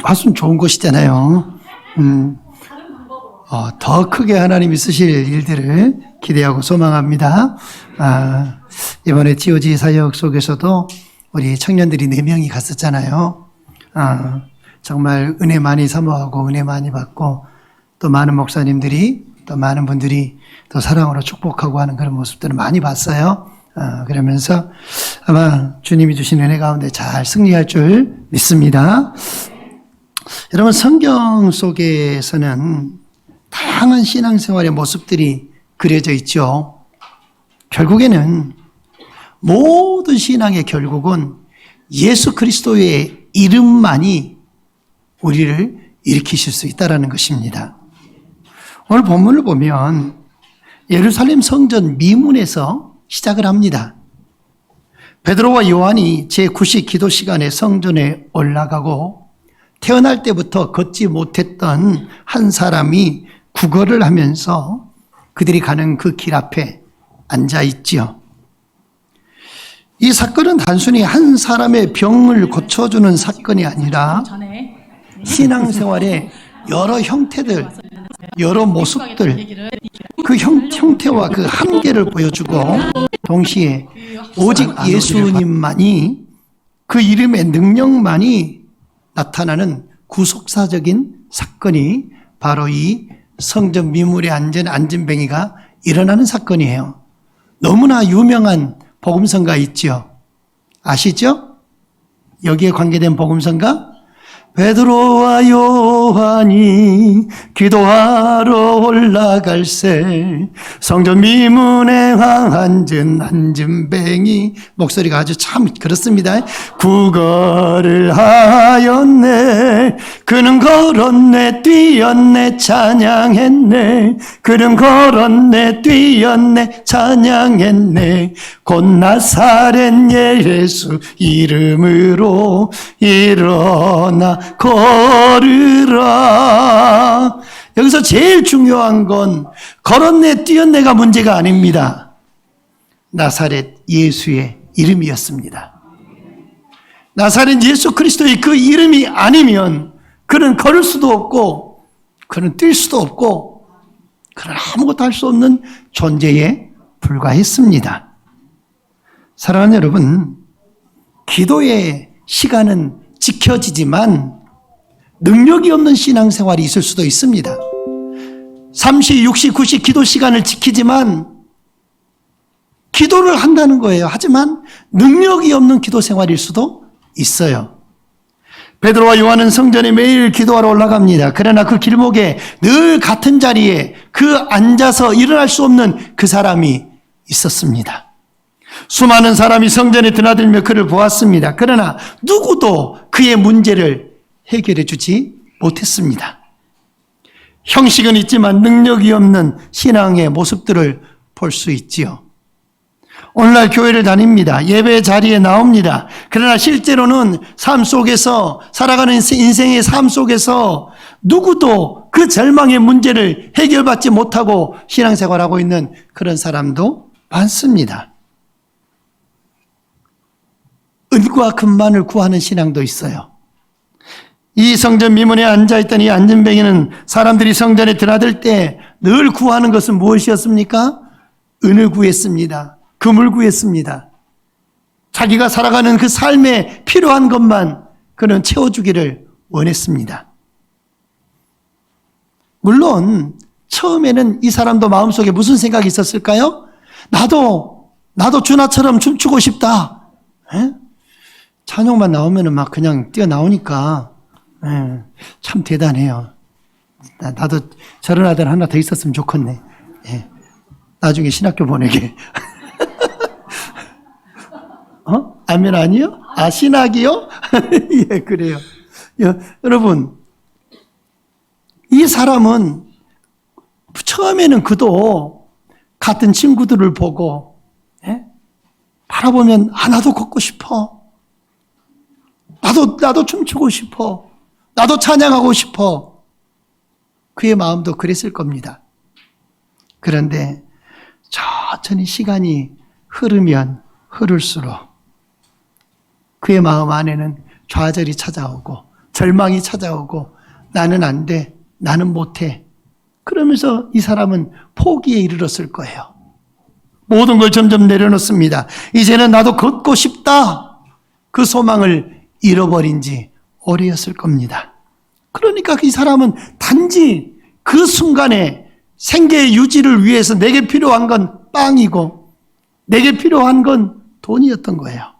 밭은 좋은 곳이잖아요. 더 크게 하나님이 쓰실 일들을 기대하고 소망합니다. 이번에 GOG 사역 속에서도 우리 청년들이 4명이 갔었잖아요. 정말 은혜 많이 사모하고 은혜 많이 받고 또 많은 목사님들이 또 많은 분들이 또 사랑으로 축복하고 하는 그런 모습들을 많이 봤어요. 그러면서 아마 주님이 주신 은혜 가운데 잘 승리할 줄 믿습니다. 여러분, 성경 속에서는 다양한 신앙생활의 모습들이 그려져 있죠. 결국에는 모든 신앙의 결국은 예수 그리스도의 이름만이 우리를 일으키실 수 있다는 것입니다. 오늘 본문을 보면 예루살렘 성전 미문에서 시작을 합니다. 베드로와 요한이 제9시 기도 시간에 성전에 올라가고 태어날 때부터 걷지 못했던 한 사람이 구걸을 하면서 그들이 가는 그 길 앞에 앉아 있지요. 이 사건은 단순히 한 사람의 병을 고쳐주는 사건이 아니라 신앙생활의 여러 형태들, 여러 모습들, 그 형태와 그 한계를 보여주고 동시에 오직 예수님만이, 그 이름의 능력만이 나타나는 구속사적인 사건이 바로 이 성전 미문에 앉은 안진뱅이가 일어나는 사건이에요. 너무나 유명한 복음성가 있죠. 아시죠? 여기에 관계된 복음성가? 베드로와 요한이 기도하러 올라갈새 성전 미문에 앉은 안진뱅이, 목소리가 아주 참 그렇습니다. 구걸을 하였네, 그는 걸었네, 뛰었네, 찬양했네, 그는 걸었네, 뛰었네, 찬양했네, 곧 나사렛 예수 이름으로 일어나 걸으라. 여기서 제일 중요한 건 걸었네, 뛰었네가 문제가 아닙니다. 나사렛 예수의 이름이었습니다. 나사렛 예수 그리스도의 그 이름이 아니면 그는 걸을 수도 없고 그는 뛸 수도 없고 그는 아무것도 할 수 없는 존재에 불과했습니다. 사랑하는 여러분, 기도의 시간은 지켜지지만 능력이 없는 신앙생활이 있을 수도 있습니다. 3시, 6시, 9시 기도 시간을 지키지만 기도를 한다는 거예요. 하지만 능력이 없는 기도 생활일 수도 있어요. 베드로와 요한은 성전에 매일 기도하러 올라갑니다. 그러나 그 길목에 늘 같은 자리에 그 앉아서 일어날 수 없는 그 사람이 있었습니다. 수많은 사람이 성전에 드나들며 그를 보았습니다. 그러나 누구도 그의 문제를 해결해 주지 못했습니다. 형식은 있지만 능력이 없는 신앙의 모습들을 볼 수 있지요. 오늘날 교회를 다닙니다. 예배 자리에 나옵니다. 그러나 실제로는 삶 속에서, 살아가는 인생의 삶 속에서 누구도 그 절망의 문제를 해결받지 못하고 신앙생활하고 있는 그런 사람도 많습니다. 은과 금만을 구하는 신앙도 있어요. 이 성전 미문에 앉아있던 이 안진뱅이는 사람들이 성전에 드나들 때 늘 구하는 것은 무엇이었습니까? 은을 구했습니다. 금을 구했습니다. 자기가 살아가는 그 삶에 필요한 것만 그는 채워주기를 원했습니다. 물론 처음에는 이 사람도 마음속에 무슨 생각이 있었을까요? 나도 주나처럼 춤추고 싶다. 에? 찬양만 나오면 막 그냥 뛰어나오니까 참 대단해요. 나도 저런 아들 하나 더 있었으면 좋겠네. 나중에 신학교 보내게. 아멘 아니요? 신학이요? 예, 그래요. 여러분, 이 사람은 처음에는 그도 같은 친구들을 보고 바라보면 나도 걷고 싶어. 나도 춤추고 싶어. 나도 찬양하고 싶어. 그의 마음도 그랬을 겁니다. 그런데 천천히 시간이 흐르면 흐를수록 그의 마음 안에는 좌절이 찾아오고 절망이 찾아오고 나는 안 돼, 나는 못해. 그러면서 이 사람은 포기에 이르렀을 거예요. 모든 걸 점점 내려놓습니다. 이제는 나도 걷고 싶다. 그 소망을 잃어버린 지 오래였을 겁니다. 그러니까 이 사람은 단지 그 순간에 생계 유지를 위해서 내게 필요한 건 빵이고 내게 필요한 건 돈이었던 거예요.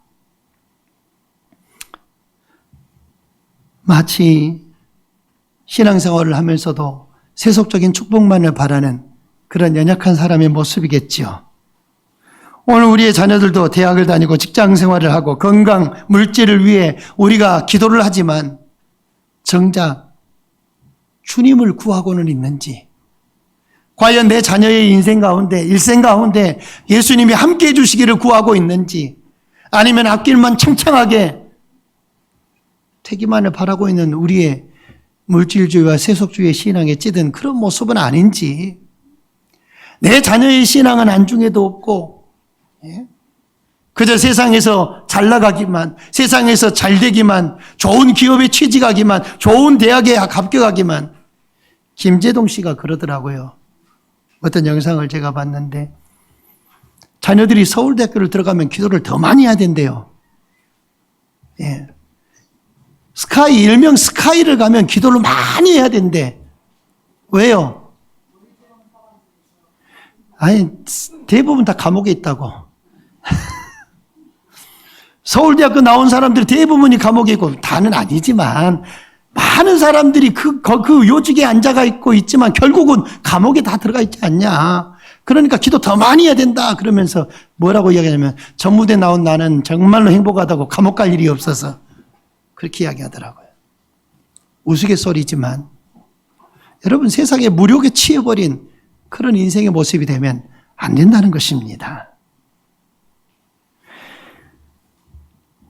마치 신앙생활을 하면서도 세속적인 축복만을 바라는 그런 연약한 사람의 모습이겠지요. 오늘 우리의 자녀들도 대학을 다니고 직장 생활을 하고 건강, 물질을 위해 우리가 기도를 하지만 정작 주님을 구하고는 있는지, 과연 내 자녀의 인생 가운데, 일생 가운데 예수님이 함께 해주시기를 구하고 있는지, 아니면 앞길만 창창하게 되기만을 바라고 있는 우리의 물질주의와 세속주의의 신앙에 찌든 그런 모습은 아닌지, 내 자녀의 신앙은 안중에도 없고 그저 세상에서 잘 나가기만, 세상에서 잘 되기만, 좋은 기업에 취직하기만, 좋은 대학에 합격하기만. 김재동 씨가 그러더라고요. 어떤 영상을 제가 봤는데 자녀들이 서울대학교를 들어가면 기도를 더 많이 해야 된대요. 예. 스카이, 일명 스카이를 가면 기도를 많이 해야 된대. 왜요? 아니, 대부분 다 감옥에 있다고. 서울대학교 나온 사람들이 대부분이 감옥에 있고, 다는 아니지만 많은 사람들이 그 요직에 앉아가 있고 있지만 결국은 감옥에 다 들어가 있지 않냐. 그러니까 기도 더 많이 해야 된다. 그러면서 뭐라고 이야기하냐면 전무대 나온 나는 정말로 행복하다고 감옥 갈 일이 없어서 그렇게 이야기하더라고요. 우스갯소리지만 여러분, 세상에 무력에 취해버린 그런 인생의 모습이 되면 안 된다는 것입니다.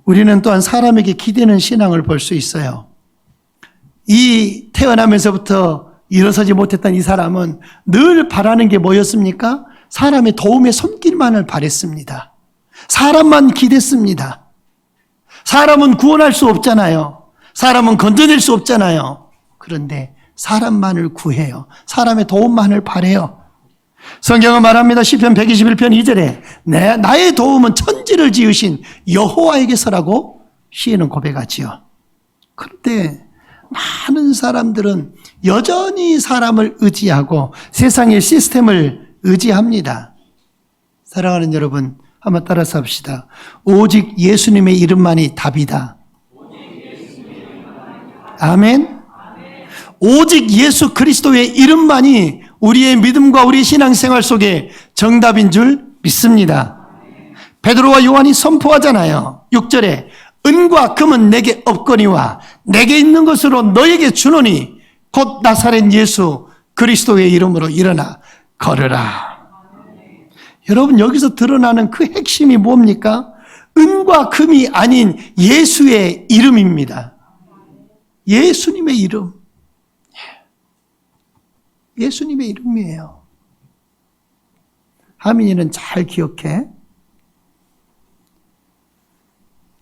우리는 또한 사람에게 기대는 신앙을 볼 수 있어요. 이 태어나면서부터 일어서지 못했던 이 사람은 늘 바라는 게 뭐였습니까? 사람의 도움의 손길만을 바랬습니다. 사람만 기댔습니다. 사람은 구원할 수 없잖아요. 사람은 건져낼 수 없잖아요. 그런데 사람만을 구해요. 사람의 도움만을 바래요. 성경은 말합니다. 시편 121편 2절에 나의 도움은 천지를 지으신 여호와에게서라고 시인은 고백하지요. 그런데 많은 사람들은 여전히 사람을 의지하고 세상의 시스템을 의지합니다. 사랑하는 여러분, 한번 따라서 합시다. 오직 예수님의 이름만이 답이다. 아멘. 오직 예수 그리스도의 이름만이 우리의 믿음과 우리 신앙생활 속에 정답인 줄 믿습니다. 베드로와 요한이 선포하잖아요. 6절에 은과 금은 내게 없거니와 내게 있는 것으로 너에게 주노니 곧 나사렛 예수 그리스도의 이름으로 일어나 걸으라. 여러분, 여기서 드러나는 그 핵심이 뭡니까? 은과 금이 아닌 예수의 이름입니다. 예수님의 이름. 예수님의 이름이에요. 하민이는 잘 기억해.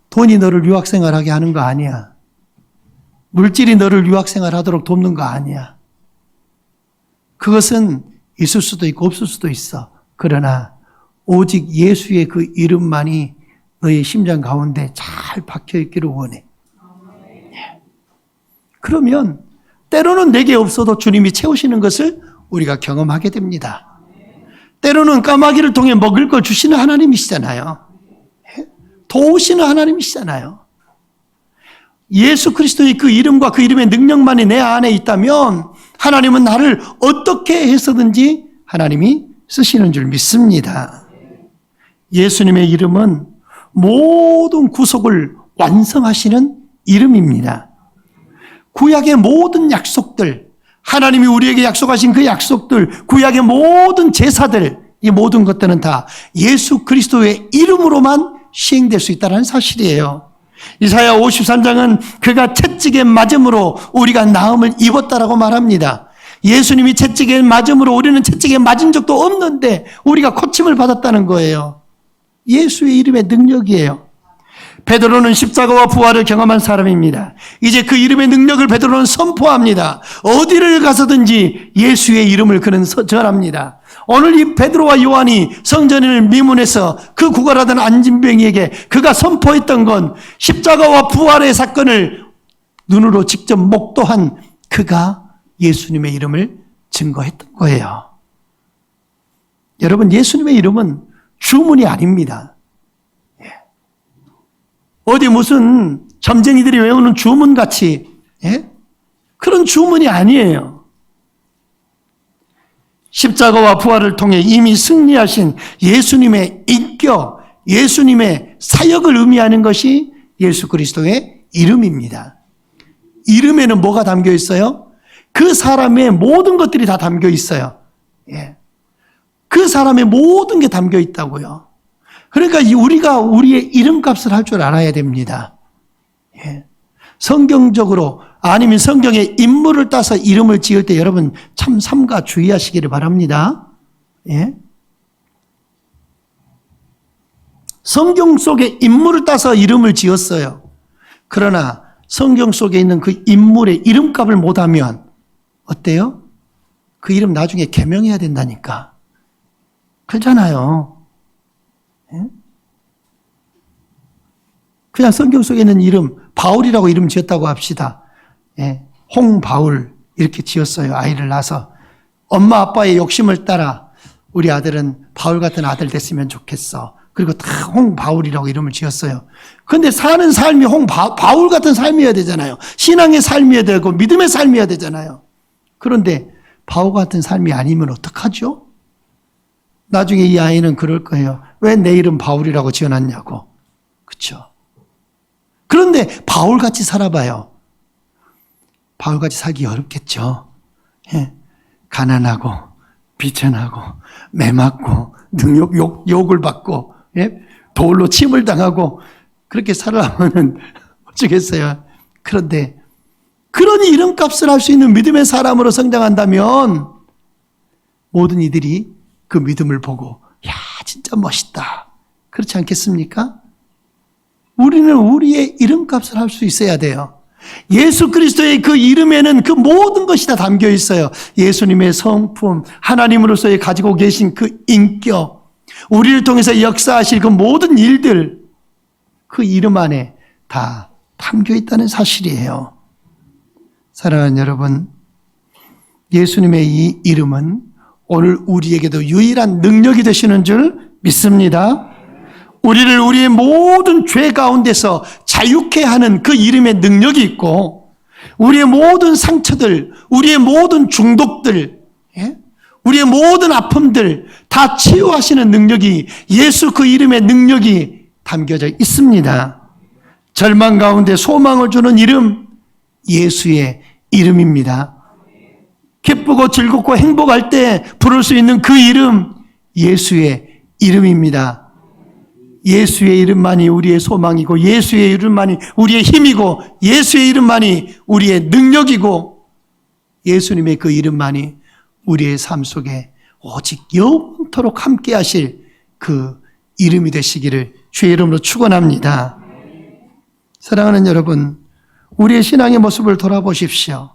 돈이 너를 유학생활하게 하는 거 아니야. 물질이 너를 유학생활하도록 돕는 거 아니야. 그것은 있을 수도 있고 없을 수도 있어. 그러나 오직 예수의 그 이름만이 너의 심장 가운데 잘 박혀 있기를 원해. 그러면 때로는 내게 없어도 주님이 채우시는 것을 우리가 경험하게 됩니다. 때로는 까마귀를 통해 먹을 걸 주시는 하나님이시잖아요. 도우시는 하나님이시잖아요. 예수 그리스도의 그 이름과 그 이름의 능력만이 내 안에 있다면 하나님은 나를 어떻게 해서든지 하나님이 쓰시는 줄 믿습니다. 예수님의 이름은 모든 구속을 완성하시는 이름입니다. 구약의 모든 약속들, 하나님이 우리에게 약속하신 그 약속들, 구약의 모든 제사들, 이 모든 것들은 다 예수 그리스도의 이름으로만 시행될 수 있다는 사실이에요. 이사야 53장은 그가 채찍에 맞음으로 우리가 나음을 입었다라고 말합니다. 예수님이 채찍에 맞음으로 우리는 채찍에 맞은 적도 없는데 우리가 고침을 받았다는 거예요. 예수의 이름의 능력이에요. 베드로는 십자가와 부활을 경험한 사람입니다. 이제 그 이름의 능력을 베드로는 선포합니다. 어디를 가서든지 예수의 이름을 그는 전합니다. 오늘 이 베드로와 요한이 성전을 미문해서 그 구걸하던 안진병이에게 그가 선포했던 건 십자가와 부활의 사건을 눈으로 직접 목도한 그가 예수님의 이름을 증거했던 거예요. 여러분, 예수님의 이름은 주문이 아닙니다. 어디 무슨 점쟁이들이 외우는 주문같이 그런 주문이 아니에요. 십자가와 부활을 통해 이미 승리하신 예수님의 인격, 예수님의 사역을 의미하는 것이 예수 그리스도의 이름입니다. 이름에는 뭐가 담겨 있어요? 그 사람의 모든 것들이 다 담겨 있어요. 그 사람의 모든 게 담겨 있다고요. 그러니까 우리가 우리의 이름값을 할 줄 알아야 됩니다. 성경적으로 아니면 성경의 인물을 따서 이름을 지을 때 여러분 참 삼가 주의하시기를 바랍니다. 성경 속의 인물을 따서 이름을 지었어요. 그러나 성경 속에 있는 그 인물의 이름값을 못하면 어때요? 그 이름 나중에 개명해야 된다니까. 그렇잖아요. 그냥 성경 속에 있는 이름, 바울이라고 이름 지었다고 합시다. 홍바울 이렇게 지었어요. 아이를 낳아서. 엄마 아빠의 욕심을 따라 우리 아들은 바울 같은 아들 됐으면 좋겠어. 그리고 다 홍바울이라고 이름을 지었어요. 그런데 사는 삶이 바울 같은 삶이어야 되잖아요. 신앙의 삶이어야 되고 믿음의 삶이어야 되잖아요. 그런데 바울 같은 삶이 아니면 어떡하죠? 나중에 이 아이는 그럴 거예요. 왜 내 이름 바울이라고 지어놨냐고. 그렇죠? 그런데 바울같이 살아봐요. 바울같이 살기 어렵겠죠. 가난하고 비천하고 매맞고 욕을 받고 돌로 침을 당하고 그렇게 살아가면 어쩌겠어요. 그런데 그런 이름값을 할 수 있는 믿음의 사람으로 성장한다면 모든 이들이 그 믿음을 보고 야 진짜 멋있다. 그렇지 않겠습니까? 우리는 우리의 이름값을 할 수 있어야 돼요. 예수 그리스도의 그 이름에는 그 모든 것이 다 담겨 있어요. 예수님의 성품, 하나님으로서의 가지고 계신 그 인격, 우리를 통해서 역사하실 그 모든 일들, 그 이름 안에 다 담겨 있다는 사실이에요. 사랑하는 여러분, 예수님의 이 이름은 오늘 우리에게도 유일한 능력이 되시는 줄 믿습니다. 우리를 우리의 모든 죄 가운데서 자유케 하는 그 이름의 능력이 있고 우리의 모든 상처들, 우리의 모든 중독들, 우리의 모든 아픔들 다 치유하시는 능력이 예수 그 이름의 능력이 담겨져 있습니다. 절망 가운데 소망을 주는 이름 예수의 이름입니다. 기쁘고 즐겁고 행복할 때 부를 수 있는 그 이름 예수의 이름입니다. 예수의 이름만이 우리의 소망이고 예수의 이름만이 우리의 힘이고 예수의 이름만이 우리의 능력이고 예수님의 그 이름만이 우리의 삶 속에 오직 영원토록 함께 하실 그 이름이 되시기를 주의 이름으로 축원합니다. 사랑하는 여러분, 우리의 신앙의 모습을 돌아보십시오.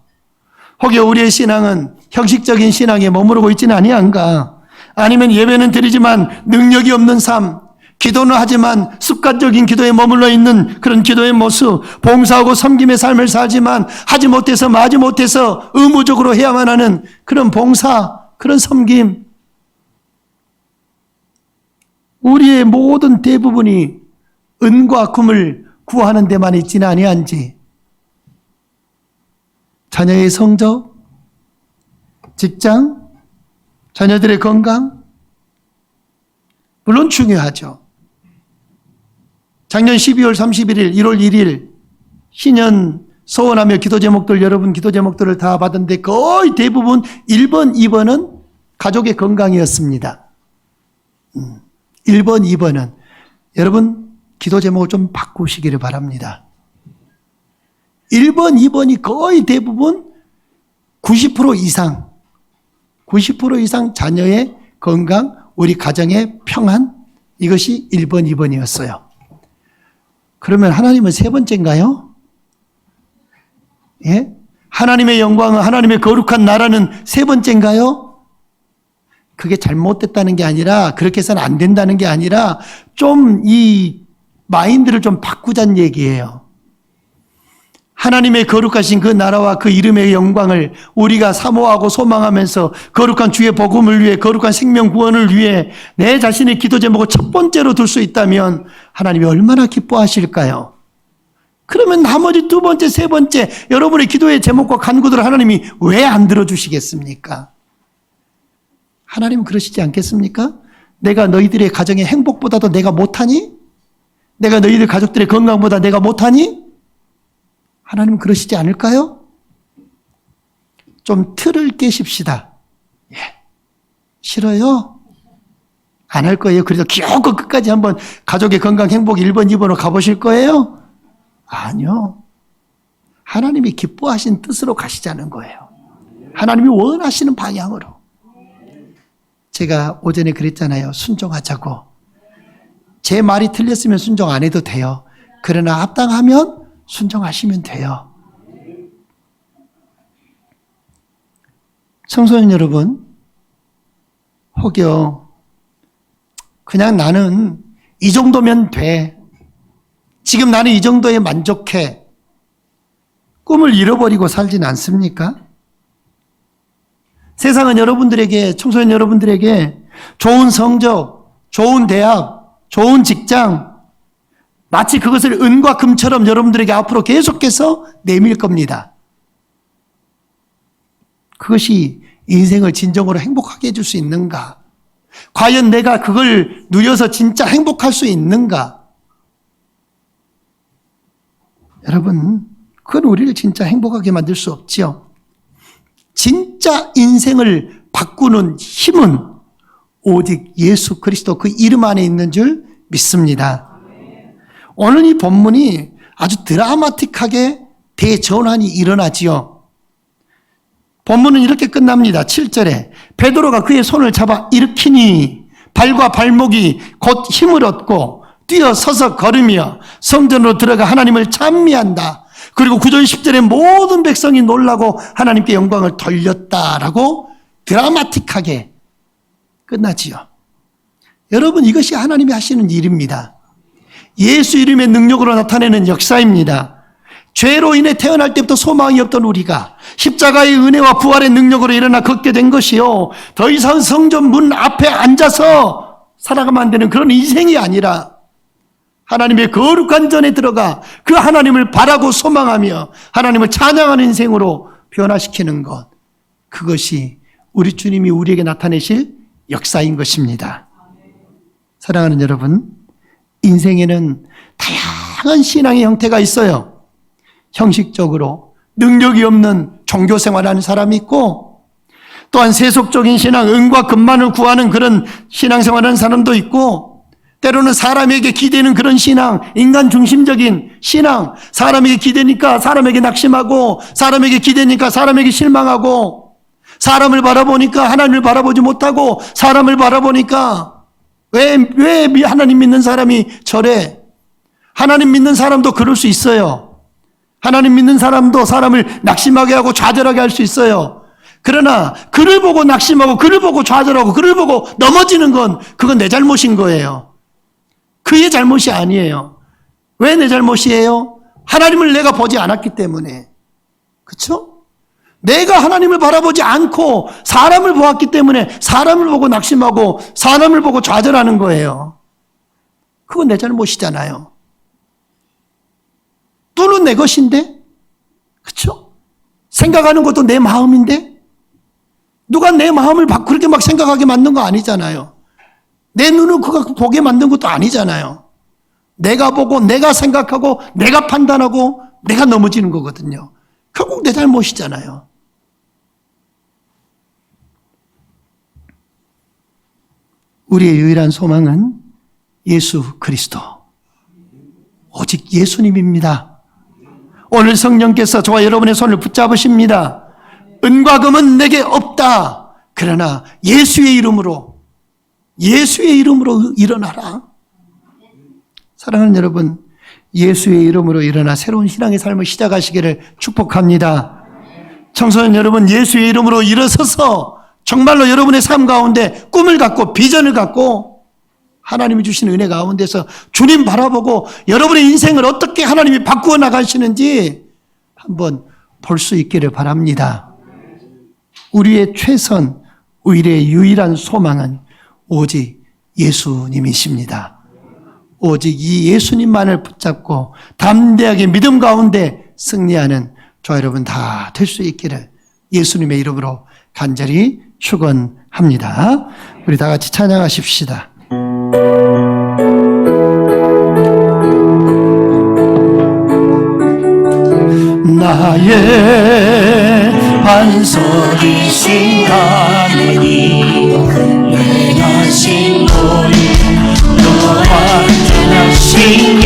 혹여 우리의 신앙은 형식적인 신앙에 머무르고 있지는 아니한가? 아니면 예배는 드리지만 능력이 없는 삶, 기도는 하지만 습관적인 기도에 머물러 있는 그런 기도의 모습, 봉사하고 섬김의 삶을 살지만 하지 못해서 마지 못해서 의무적으로 해야만 하는 그런 봉사, 그런 섬김. 우리의 모든 대부분이 은과 금을 구하는 데만 있지는 아니한지 자녀의 성적, 직장, 자녀들의 건강 물론 중요하죠. 작년 12월 31일, 1월 1일 신년 소원하며 기도 제목들 여러분 기도 제목들을 다 받았는데 거의 대부분 1번, 2번은 가족의 건강이었습니다. 1번, 2번은 여러분 기도 제목을 좀 바꾸시기를 바랍니다. 1번, 2번이 거의 대부분 90% 이상 자녀의 건강, 우리 가정의 평안 이것이 1번, 2번이었어요. 그러면 하나님은 세 번째인가요? 예? 하나님의 영광은, 하나님의 거룩한 나라는 세 번째인가요? 그게 잘못됐다는 게 아니라, 그렇게 해서는 안 된다는 게 아니라, 좀 이 마인드를 좀 바꾸자는 얘기예요. 하나님의 거룩하신 그 나라와 그 이름의 영광을 우리가 사모하고 소망하면서 거룩한 주의 복음을 위해, 거룩한 생명 구원을 위해 내 자신의 기도 제목을 첫 번째로 둘 수 있다면 하나님이 얼마나 기뻐하실까요? 그러면 나머지 두 번째, 세 번째 여러분의 기도의 제목과 간구들을 하나님이 왜 안 들어주시겠습니까? 하나님은 그러시지 않겠습니까? 내가 너희들의 가정의 행복보다도 내가 못하니? 내가 너희들 가족들의 건강보다 내가 못하니? 하나님은 그러시지 않을까요? 좀 틀을 깨십시다. 예. 싫어요? 안 할 거예요? 그래서 기어코 끝까지 한번 가족의 건강, 행복 1번, 2번으로 가보실 거예요? 아니요. 하나님이 기뻐하신 뜻으로 가시자는 거예요. 하나님이 원하시는 방향으로. 제가 오전에 그랬잖아요. 순종하자고. 제 말이 틀렸으면 순종 안 해도 돼요. 그러나 합당하면 순종하시면 돼요. 청소년 여러분, 혹여 그냥 나는 이 정도면 돼. 지금 나는 이 정도에 만족해. 꿈을 잃어버리고 살진 않습니까? 세상은 여러분들에게, 청소년 여러분들에게 좋은 성적, 좋은 대학, 좋은 직장, 마치 그것을 은과 금처럼 여러분들에게 앞으로 계속해서 내밀 겁니다. 그것이 인생을 진정으로 행복하게 해줄 수 있는가? 과연 내가 그걸 누려서 진짜 행복할 수 있는가? 여러분, 그건 우리를 진짜 행복하게 만들 수 없지요. 진짜 인생을 바꾸는 힘은 오직 예수 그리스도 그 이름 안에 있는 줄 믿습니다. 오늘 이 본문이 아주 드라마틱하게 대전환이 일어나지요. 본문은 이렇게 끝납니다. 7절에 베드로가 그의 손을 잡아 일으키니 발과 발목이 곧 힘을 얻고 뛰어서서 걸으며 성전으로 들어가 하나님을 찬미한다. 그리고 9절 10절에 모든 백성이 놀라고 하나님께 영광을 돌렸다라고 드라마틱하게 끝나지요. 여러분, 이것이 하나님이 하시는 일입니다. 예수 이름의 능력으로 나타내는 역사입니다. 죄로 인해 태어날 때부터 소망이 없던 우리가 십자가의 은혜와 부활의 능력으로 일어나 걷게 된 것이요, 더 이상 성전 문 앞에 앉아서 살아가면 안 되는 그런 인생이 아니라 하나님의 거룩한 전에 들어가 그 하나님을 바라고 소망하며 하나님을 찬양하는 인생으로 변화시키는 것, 그것이 우리 주님이 우리에게 나타내실 역사인 것입니다. 사랑하는 여러분, 인생에는 다양한 신앙의 형태가 있어요. 형식적으로 능력이 없는 종교 생활하는 사람이 있고, 또한 세속적인 신앙, 은과 금만을 구하는 그런 신앙생활하는 사람도 있고, 때로는 사람에게 기대는 그런 신앙, 인간 중심적인 신앙, 사람에게 기대니까 사람에게 낙심하고, 사람에게 기대니까 사람에게 실망하고, 사람을 바라보니까 하나님을 바라보지 못하고, 사람을 바라보니까 왜 하나님 믿는 사람이 저래? 하나님 믿는 사람도 그럴 수 있어요. 하나님 믿는 사람도 사람을 낙심하게 하고 좌절하게 할 수 있어요. 그러나 그를 보고 낙심하고 그를 보고 좌절하고 그를 보고 넘어지는 건 그건 내 잘못인 거예요. 그의 잘못이 아니에요. 왜 내 잘못이에요? 하나님을 내가 보지 않았기 때문에. 그렇죠? 내가 하나님을 바라보지 않고 사람을 보았기 때문에 사람을 보고 낙심하고 사람을 보고 좌절하는 거예요. 그건 내 잘못이잖아요. 눈은 내 것인데, 그렇죠? 생각하는 것도 내 마음인데, 누가 내 마음을 그렇게 막 생각하게 만든 거 아니잖아요. 내 눈을 그거 보게 만든 것도 아니잖아요. 내가 보고 내가 생각하고 내가 판단하고 내가 넘어지는 거거든요. 결국 내 잘못이잖아요. 우리의 유일한 소망은 예수 그리스도, 오직 예수님입니다. 오늘 성령께서 저와 여러분의 손을 붙잡으십니다. 은과 금은 내게 없다. 그러나 예수의 이름으로 일어나라. 사랑하는 여러분, 예수의 이름으로 일어나 새로운 신앙의 삶을 시작하시기를 축복합니다. 청소년 여러분, 예수의 이름으로 일어서서 정말로 여러분의 삶 가운데 꿈을 갖고 비전을 갖고 하나님이 주신 은혜 가운데서 주님 바라보고 여러분의 인생을 어떻게 하나님이 바꾸어 나가시는지 한번 볼 수 있기를 바랍니다. 우리의 최선, 우리의 유일한 소망은 오직 예수님이십니다. 오직 이 예수님만을 붙잡고 담대하게 믿음 가운데 승리하는 저와 여러분 다 될 수 있기를 예수님의 이름으로 간절히 축원합니다. 우리 다 같이 찬양하십시다. 나의 반석이신 하느님, 내가 신고니 너와 전하시니